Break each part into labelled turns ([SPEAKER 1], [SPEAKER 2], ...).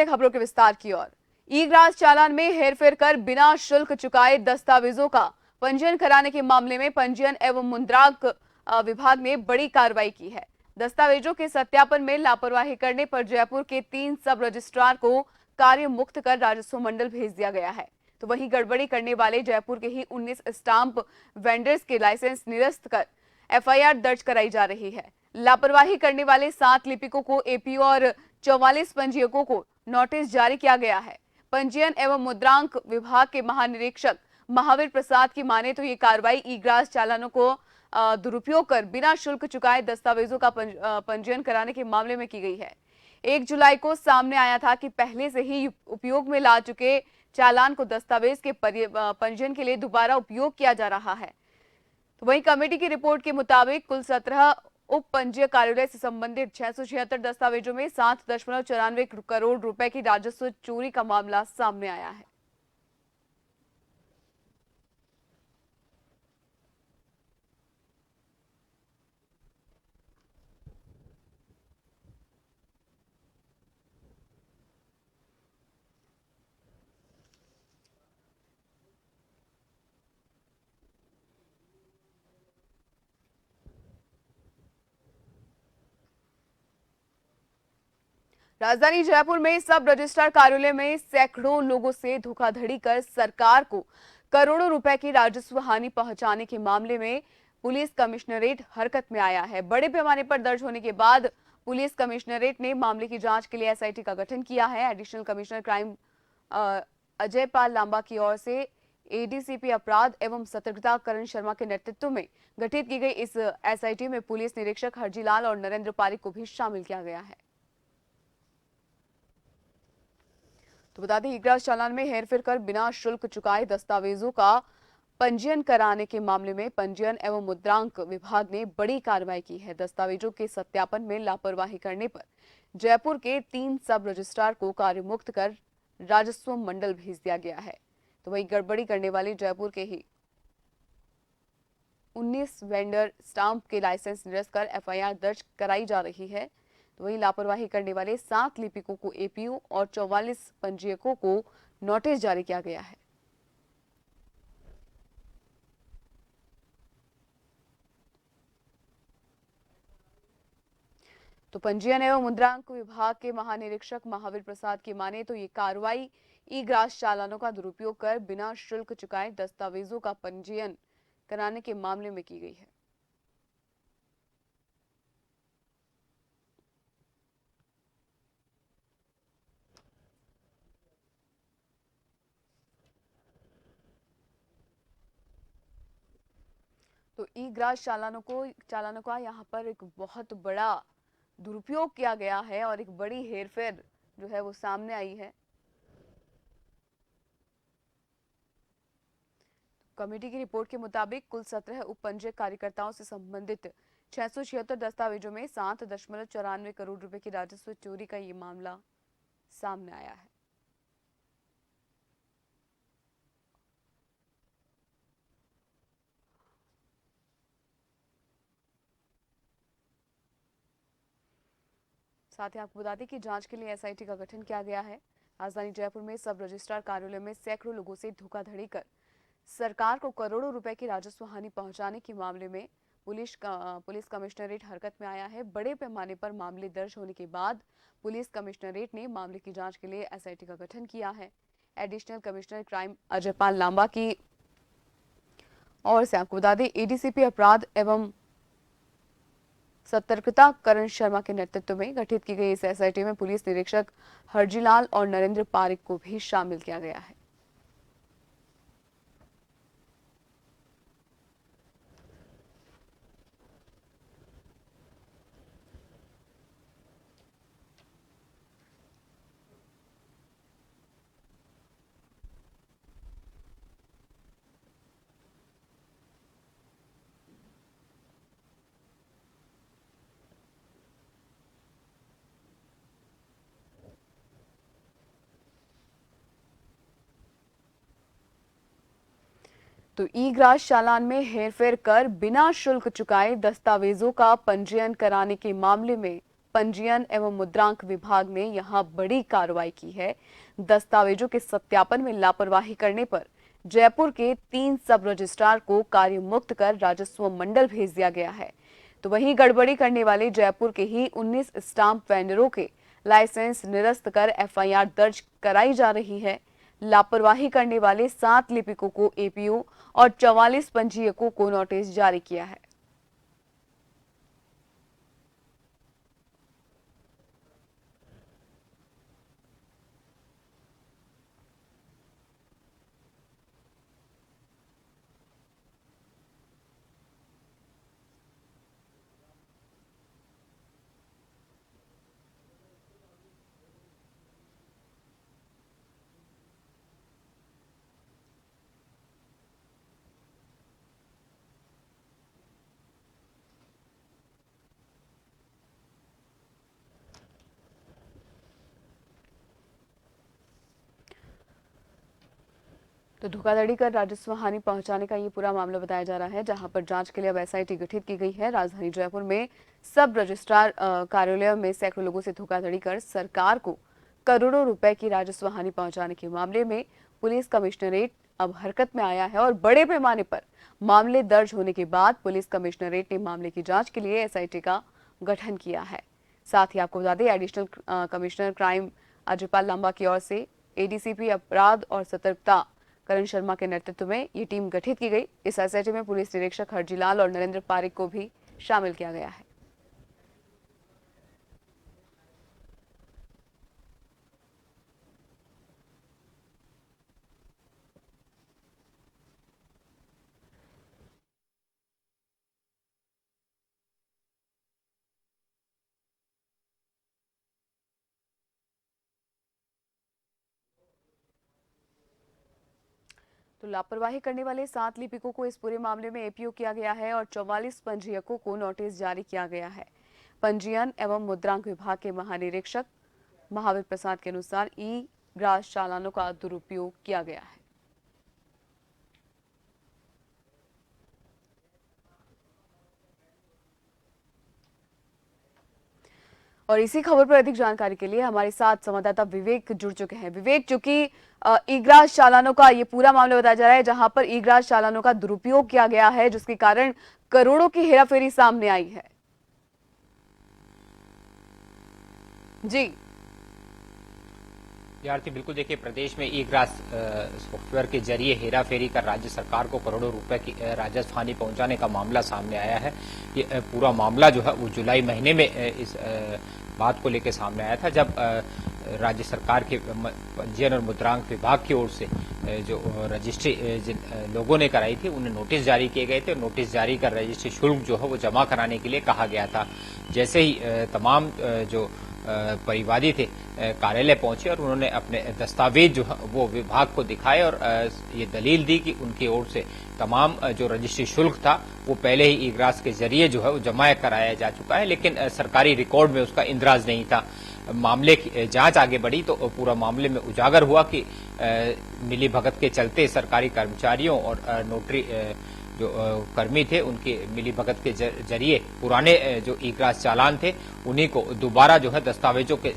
[SPEAKER 1] खबरों के विस्तार की ओर। ई ग्रास चालान में हेरफेर कर बिना शुल्क चुकाए दस्तावेजों का पंजीयन कराने के मामले में पंजीयन एवं मुद्रांक विभाग ने बड़ी कार्रवाई की है। दस्तावेजों के सत्यापन में लापरवाही करने पर जयपुर के 3 सब रजिस्ट्रार को कार्य मुक्त कर राजस्व मंडल भेज दिया गया है। तो वहीं गड़बड़ी करने वाले जयपुर के ही 19 स्टाम्प वेंडर्स के लाइसेंस निरस्त कर एफआईआर दर्ज कराई जा रही है। लापरवाही करने वाले 7 लिपिकों को एपीओ और 44 पंजीयकों को नोटिस जारी किया गया है। पंजीयन एवं मुद्रांक विभाग के महानिरीक्षक महावीर प्रसाद की माने तो ये कार्रवाई ई ग्रास चालानों को दुरुपयोग कर बिना शुल्क चुकाए दस्तावेजों का पंजीयन कराने के मामले में की गई है। 1 जुलाई को सामने आया था कि पहले से ही उपयोग में ला चुके चालान को दस्तावेज के पंजीयन के लिए दोबारा उपयोग किया जा रहा है। तो वहीं कमेटी की रिपोर्ट के मुताबिक कुल 17 उप पंजीय कार्यालय से संबंधित 676 दस्तावेजों में 7.94 करोड़ रुपए की राजस्व चोरी का मामला सामने आया है। राजधानी जयपुर में सब रजिस्ट्रार कार्यालय में सैकड़ों लोगों से धोखाधड़ी कर सरकार को करोड़ों रुपए की राजस्व हानि पहुंचाने के मामले में पुलिस कमिश्नरेट हरकत में आया है। बड़े पैमाने पर दर्ज होने के बाद पुलिस कमिश्नरेट ने मामले की जांच के लिए एसआईटी का गठन किया है। Additional commissioner crime Ajay Pal Lamba की ओर से एडीसीपी अपराध एवं सतर्कता करण शर्मा के नेतृत्व में गठित की गई इस एसआईटी में पुलिस निरीक्षक हरजीलाल और नरेंद्र पारिक को भी शामिल किया गया है। तो बता दें, ई ग्रास चालान में हेरफेर कर बिना शुल्क चुकाए दस्तावेजों का पंजीयन कराने के मामले में पंजीयन एवं मुद्रांक विभाग ने बड़ी कार्रवाई की है। दस्तावेजों के सत्यापन में लापरवाही करने पर जयपुर के 3 सब रजिस्ट्रार को कार्यमुक्त कर राजस्व मंडल भेज दिया गया है। तो वहीं गड़बड़ी करने वाले जयपुर के ही 19 वेंडर स्टाम्प के लाइसेंस निरस्त कर एफआईआर दर्ज कराई जा रही है। तो वहीं लापरवाही करने वाले 7 लिपिकों को एपीओ और 44 पंजीयकों को नोटिस जारी किया गया है। तो पंजीयन एवं मुद्रांक विभाग के महानिरीक्षक महावीर प्रसाद की माने तो ये कार्रवाई ई ग्रास चालानों का दुरुपयोग कर बिना शुल्क चुकाए दस्तावेजों का पंजीयन कराने के मामले में की गई है। तो ई ग्रास चालानों का यहाँ पर एक बहुत बड़ा दुरुपयोग किया गया है और एक बड़ी हेरफेर जो है वो सामने आई है। कमेटी की रिपोर्ट के मुताबिक कुल 17 उप पंजीयक कार्यकर्ताओं से संबंधित 676 दस्तावेजों में 7.94 करोड़ रुपए की राजस्व चोरी का ये मामला सामने आया है। साथ ही आपको बता दें कि जांच के लिए एसआईटी का गठन किया गया है। राजधानी जयपुर में सब रजिस्ट्रार कार्यालय में सैकड़ों लोगों से धोखाधड़ी कर सरकार को करोड़ों रुपए की राजस्व हानि पहुंचाने के मामले में पुलिस कमिश्नरेट हरकत में आया है। बड़े पैमाने पर मामले दर्ज होने के बाद पुलिस कमिश्नरेट ने मामले की जांच के लिए एसआईटी का गठन किया है। Additional commissioner crime Ajay Pal Lamba की और से आपको बता दें एडीसीपी अपराध एवं सतर्कता करण शर्मा के नेतृत्व में गठित की गई इस एसआईटी में पुलिस निरीक्षक हरजीलाल और नरेंद्र पारिक को भी शामिल किया गया है। तो ई ग्रास चालान में हेरफेर कर बिना शुल्क चुकाए दस्तावेजों का पंजीयन कराने के मामले में पंजीयन एवं मुद्रांक विभाग ने यहां बड़ी कार्रवाई की है। दस्तावेजों के सत्यापन में लापरवाही करने पर जयपुर के 3 सब रजिस्ट्रार को कार्य मुक्त कर राजस्व मंडल भेज दिया गया है। तो वहीं गड़बड़ी करने वाले जयपुर के ही 19 स्टाम्प वेंडरों के लाइसेंस निरस्त कर एफआईआर दर्ज कराई जा रही है। लापरवाही करने वाले 7 लिपिकों को एपीओ और 44 पंजीयकों को नोटिस जारी किया है। तो धोखाधड़ी कर राजस्व हानि पहुंचाने का ये पूरा मामला बताया जा रहा है, जहां पर जांच के लिए अब एसआईटी गठित की गई है। राजधानी जयपुर में सब रजिस्ट्रार कार्यालय में सैकड़ों लोगों से धोखाधड़ी कर सरकार को करोड़ों रुपए की राजस्व हानि पहुंचाने के मामले में पुलिस कमिश्नरेट अब हरकत में आया है और बड़े पैमाने पर मामले दर्ज होने के बाद पुलिस कमिश्नरेट ने मामले की जांच के लिए एसआईटी का गठन किया है। साथ ही आपको बता दें, additional commissioner crime Ajaypal Lamba की ओर से एडीसीपी अपराध और सतर्कता करण शर्मा के नेतृत्व में ये टीम गठित की गई। इस एसआईटी में पुलिस निरीक्षक हरजीलाल और नरेंद्र पारिक को भी शामिल किया गया है। तो लापरवाही करने वाले 7 लिपिकों को इस पूरे मामले में एपीओ किया गया है और 44 पंजीयकों को नोटिस जारी किया गया है। पंजीयन एवं मुद्रांक विभाग के महानिरीक्षक महावीर प्रसाद के अनुसार ई ग्रास चालानों का दुरुपयोग किया गया है। और इसी खबर पर अधिक जानकारी के लिए हमारे साथ संवाददाता विवेक जुड़ चुके हैं। विवेक, चूंकि ई ग्रास चालानों का ये पूरा मामला बताया जा रहा है, जहां पर ई ग्रास चालानों का दुरुपयोग किया गया है, जिसके कारण करोड़ों की हेराफेरी सामने आई है। जी
[SPEAKER 2] आरती, बिल्कुल देखिए, प्रदेश में ई ग्रास सॉफ्टवेयर के जरिए हेरा फेरी कर राज्य सरकार को करोड़ों रुपए की राजस्व हानि पहुंचाने का मामला सामने आया है। ये पूरा मामला जो है वो जुलाई महीने में इस बात को लेकर सामने आया था, जब राज्य सरकार के पंजीयन और मुद्रांक विभाग की ओर से जो रजिस्ट्री जिन लोगों ने कराई थी उन्हें नोटिस जारी किए गए थे। नोटिस जारी कर रजिस्ट्री शुल्क जो है वो जमा कराने के लिए कहा गया था। जैसे ही तमाम जो परिवादी थे कार्यालय पहुंचे और उन्होंने अपने दस्तावेज जो है वो विभाग को दिखाए और ये दलील दी कि उनकी ओर से तमाम जो रजिस्ट्री शुल्क था वो पहले ही ई ग्रास के जरिए जो है वो जमा कराया जा चुका है, लेकिन सरकारी रिकॉर्ड में उसका इंदराज नहीं था। मामले की जांच आगे बढ़ी तो पूरा मामले में उजागर हुआ कि मिली भगत के चलते सरकारी कर्मचारियों और नोटरी जो कर्मी थे उनके मिली भगत के जरिए पुराने जो ई ग्रास चालान थे उन्हीं को दोबारा जो है दस्तावेजों के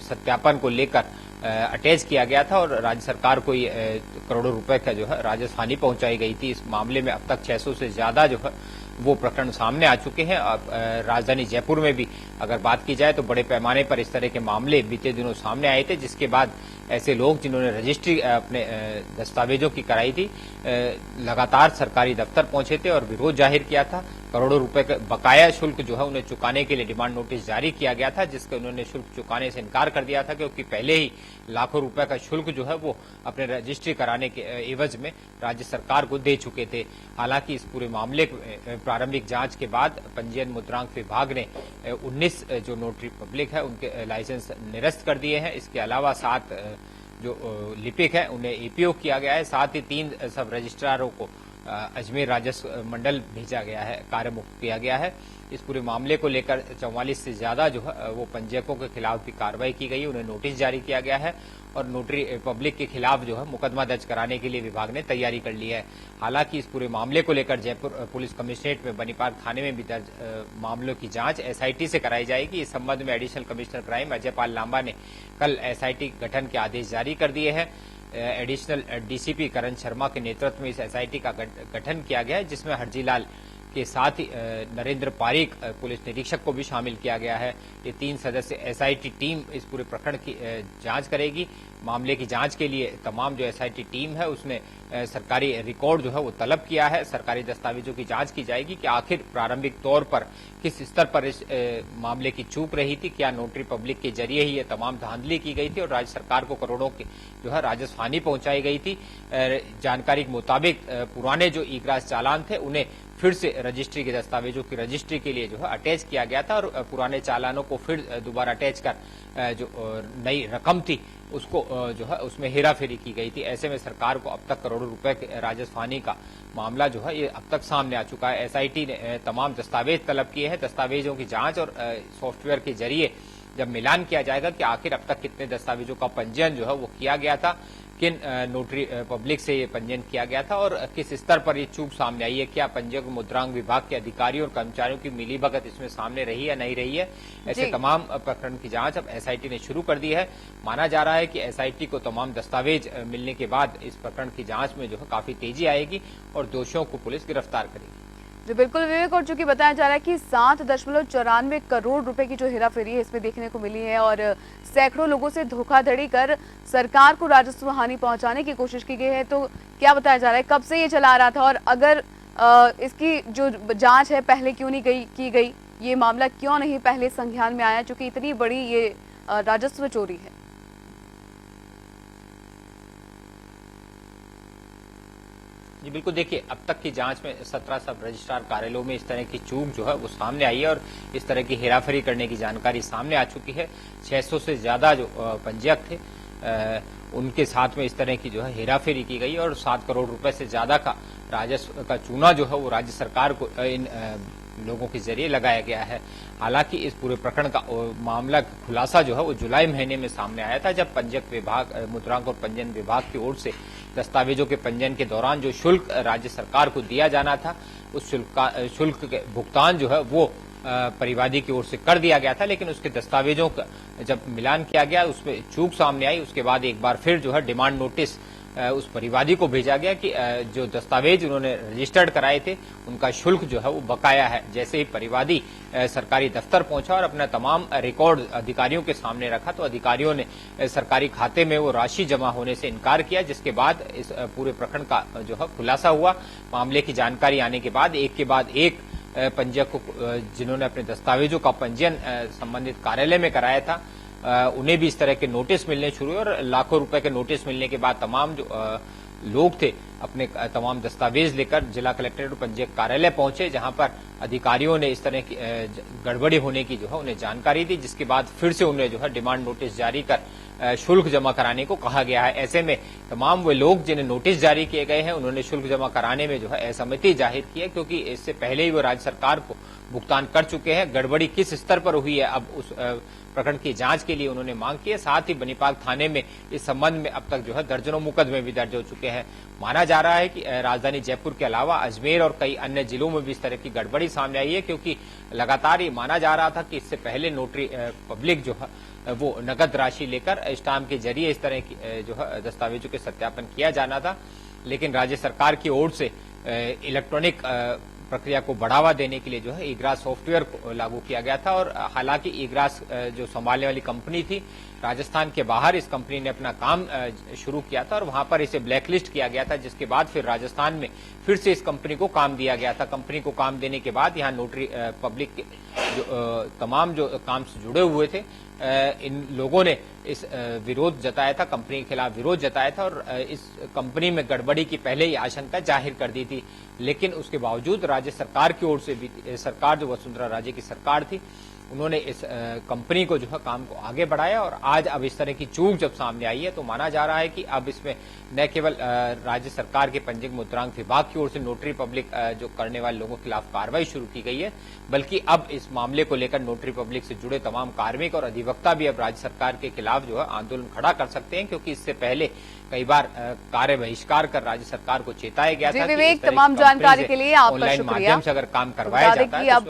[SPEAKER 2] सत्यापन को लेकर अटैच किया गया था और राज्य सरकार को ये करोड़ों रुपए का जो है राजस्व हानि पहुंचाई गई थी। इस मामले में अब तक 600 से ज्यादा जो है वो प्रकरण सामने आ चुके हैं। अब राजधानी जयपुर में भी अगर बात की जाए तो बड़े पैमाने पर इस तरह के मामले बीते दिनों सामने आए थे, जिसके बाद ऐसे लोग जिन्होंने रजिस्ट्री अपने दस्तावेजों की कराई थी लगातार सरकारी दफ्तर पहुंचे थे और विरोध जाहिर किया था। करोड़ों रुपए का बकाया शुल्क जो है उन्हें चुकाने के लिए डिमांड नोटिस जारी किया गया था, जिसके उन्होंने शुल्क चुकाने से इनकार कर दिया था, क्योंकि पहले ही लाखों रुपए का शुल्क जो है वो अपने रजिस्ट्री कराने के एवज में राज्य सरकार को दे चुके थे। हालांकि इस पूरे मामले प्रारंभिक जांच के बाद पंजीयन मुद्रांक विभाग ने 19 जो नोटरी पब्लिक है उनके लाइसेंस निरस्त कर दिए हैं। इसके अलावा 7 जो लिपिक है उन्हें एपीओ किया गया है। साथ ही 3 सब रजिस्ट्रारों को अजमेर राजस्व मंडल भेजा गया है, कार्यमुक्त किया गया है। इस पूरे मामले को लेकर 44 से ज्यादा जो है वो पंजीयकों के खिलाफ भी कार्रवाई की गई, उन्हें नोटिस जारी किया गया है और नोटरी पब्लिक के खिलाफ जो है मुकदमा दर्ज कराने के लिए विभाग ने तैयारी कर ली है। हालांकि इस पूरे मामले को लेकर जयपुर पुलिस कमिश्नरेट में बनीपार्क थाने में भी दर्ज मामलों की जांच एसआईटी से कराई जाएगी। इस संबंध में additional commissioner crime Ajay Pal Lamba ने कल एसआईटी गठन के आदेश जारी कर दिए हैं। एडिशनल डीसीपी करण शर्मा के नेतृत्व में इस एसआईटी का गठन किया गया है, जिसमें हरजीलाल के साथ ही नरेंद्र पारीक पुलिस निरीक्षक को भी शामिल किया गया है। ये 3 सदस्य एसआईटी टीम इस पूरे प्रकरण की जांच करेगी। मामले की जांच के लिए तमाम जो एसआईटी टीम है उसने सरकारी रिकॉर्ड जो है वो तलब किया है। सरकारी दस्तावेजों की जांच की जाएगी कि आखिर प्रारंभिक तौर पर किस स्तर पर इस मामले की चूक रही थी, क्या नोटरी पब्लिक के जरिए ही ये तमाम धांधली की गई थी और राज्य सरकार को करोड़ों की जो है राजस्व हानि पहुंचाई गई थी। जानकारी के मुताबिक पुराने जो ईग्रास चालान थे उन्हें फिर से रजिस्ट्री के दस्तावेजों की रजिस्ट्री के लिए जो है अटैच किया गया था और पुराने चालानों को फिर दोबारा अटैच कर जो नई रकम थी उसको जो है उसमें हेराफेरी की गई थी। ऐसे में सरकार को अब तक करोड़ों रुपए के राजस्व हानि का मामला जो है ये अब तक सामने आ चुका है। एसआईटी ने तमाम दस्तावेज तलब किए हैं। दस्तावेजों की जांच और सॉफ्टवेयर के जरिए जब मिलान किया जाएगा कि आखिर अब तक कितने दस्तावेजों का पंजीयन जो है वो किया गया था, किन नोटरी पब्लिक से ये पंजीयन किया गया था और किस स्तर पर ये चूक सामने आई है, क्या पंजीयक मुद्रांक विभाग के अधिकारियों और कर्मचारियों की मिलीभगत इसमें सामने रही है नहीं रही है। ऐसे तमाम प्रकरण की जांच अब एसआईटी ने शुरू कर दी है। माना जा रहा है कि एसआईटी को तमाम दस्तावेज मिलने के बाद इस प्रकरण की जांच में जो है काफी तेजी आएगी और दोषियों को पुलिस गिरफ्तार करेगी।
[SPEAKER 1] जी बिल्कुल विवेक, और चूंकि बताया जा रहा है कि 7.94 करोड़ रुपए की जो हेराफेरी है इसमें देखने को मिली है और सैकड़ों लोगों से धोखाधड़ी कर सरकार को राजस्व हानि पहुंचाने की कोशिश की गई है, तो क्या बताया जा रहा है, कब से ये चला आ रहा था और अगर इसकी जो जांच है पहले क्यों नहीं की गई, ये मामला क्यों नहीं पहले संज्ञान में आया, चूंकि इतनी बड़ी ये राजस्व चोरी है।
[SPEAKER 2] जी बिल्कुल, देखिए अब तक की जांच में 17 सब रजिस्ट्रार कार्यालयों में इस तरह की चूक जो है वो सामने आई है और इस तरह की हेराफेरी करने की जानकारी सामने आ चुकी है। 600 से ज्यादा जो पंजीयक थे उनके साथ में इस तरह की जो है हेराफेरी की गई और 7 करोड़ रुपए से ज्यादा का राजस्व का चूना जो है वो राज्य सरकार को इन लोगों के जरिए लगाया गया है। हालांकि इस पूरे प्रकरण का मामला खुलासा जो है वो जुलाई महीने में सामने आया था, जब पंजीयक विभाग मुद्रांक और पंजीयन विभाग की ओर से दस्तावेजों के पंजीयन के दौरान जो शुल्क राज्य सरकार को दिया जाना था उस शुल्क के भुगतान जो है वो परिवादी की ओर से कर दिया गया था, लेकिन उसके दस्तावेजों का जब मिलान किया गया उसमें चूक सामने आई। उसके बाद एक बार फिर जो है डिमांड नोटिस उस परिवादी को भेजा गया कि जो दस्तावेज उन्होंने रजिस्टर्ड कराए थे उनका शुल्क जो है वो बकाया है। जैसे ही परिवादी सरकारी दफ्तर पहुंचा और अपना तमाम रिकॉर्ड अधिकारियों के सामने रखा तो अधिकारियों ने सरकारी खाते में वो राशि जमा होने से इनकार किया, जिसके बाद इस पूरे प्रकरण का जो है खुलासा हुआ। मामले की जानकारी आने के बाद एक पंजीयक को जिन्होंने अपने दस्तावेजों का पंजीयन संबंधित कार्यालय में कराया था उन्हें भी इस तरह के नोटिस मिलने शुरू हुए और लाखों रुपए के नोटिस मिलने के बाद तमाम जो लोग थे अपने तमाम दस्तावेज लेकर जिला कलेक्ट्रेट और पंजीयक कार्यालय पहुंचे, जहां पर अधिकारियों ने इस तरह की गड़बड़ी होने की जो है उन्हें जानकारी दी, जिसके बाद फिर से उन्हें जो है डिमांड नोटिस जारी कर शुल्क जमा कराने को कहा गया है। ऐसे में तमाम वे लोग जिन्हें नोटिस जारी किए गए हैं उन्होंने शुल्क जमा कराने में जो है असहमति जाहिर की है, क्योंकि इससे पहले ही वो राज्य सरकार को भुगतान कर चुके हैं। गड़बड़ी किस स्तर पर हुई है अब उस प्रकरण की जांच के लिए उन्होंने मांग की है। साथ ही बनीपार्क थाने में इस संबंध में अब तक जो है दर्जनों मुकदमे भी दर्ज हो चुके हैं। माना जा रहा है कि राजधानी जयपुर के अलावा अजमेर और कई अन्य जिलों में भी इस तरह की गड़बड़ी सामने आई है, क्योंकि लगातार ये माना जा रहा था कि इससे पहले नोटरी पब्लिक जो है वो नकद राशि लेकर स्टाम्प के जरिए इस तरह की जो है दस्तावेजों के सत्यापन किया जाना था, लेकिन राज्य सरकार की ओर से इलेक्ट्रॉनिक प्रक्रिया को बढ़ावा देने के लिए जो है ईग्रास सॉफ्टवेयर को लागू किया गया था। और हालांकि ईग्रास जो संभालने वाली कंपनी थी राजस्थान के बाहर इस कंपनी ने अपना काम शुरू किया था और वहां पर इसे ब्लैकलिस्ट किया गया था, जिसके बाद फिर राजस्थान में फिर से इस कंपनी को काम दिया गया था। कंपनी को काम देने के बाद यहाँ नोटरी पब्लिक के जो तमाम जो काम से जुड़े हुए थे इन लोगों ने इस विरोध जताया था, कंपनी के खिलाफ विरोध जताया था और इस कंपनी में गड़बड़ी की पहले ही आशंका जाहिर कर दी थी। लेकिन उसके बावजूद राज्य सरकार की ओर से भी सरकार जो वसुंधरा राजे की सरकार थी उन्होंने इस कंपनी को जो है काम को आगे बढ़ाया और आज अब इस तरह की चूक जब सामने आई है तो माना जा रहा है कि अब इसमें न केवल राज्य सरकार के पंजीयक मुद्रांक विभाग की ओर से नोटरी पब्लिक जो करने वाले लोगों के खिलाफ कार्रवाई शुरू की गई है, बल्कि अब इस मामले को लेकर नोटरी पब्लिक से जुड़े तमाम कार्मिक और अधिवक्ता भी अब राज्य सरकार के खिलाफ जो है आंदोलन खड़ा कर सकते हैं, क्योंकि इससे पहले कई बार कार्य बहिष्कार कर राज्य सरकार को चेताया गया था कि
[SPEAKER 1] विवेक,
[SPEAKER 2] इस तरह की
[SPEAKER 1] तमाम
[SPEAKER 2] कंपनी
[SPEAKER 1] जानकारी
[SPEAKER 2] से
[SPEAKER 1] के लिए आपका
[SPEAKER 2] ऑनलाइन
[SPEAKER 1] शुक्रिया।
[SPEAKER 2] माध्यम से अगर काम करवाया
[SPEAKER 1] बता दें
[SPEAKER 2] जाता
[SPEAKER 1] कि
[SPEAKER 2] है
[SPEAKER 1] अब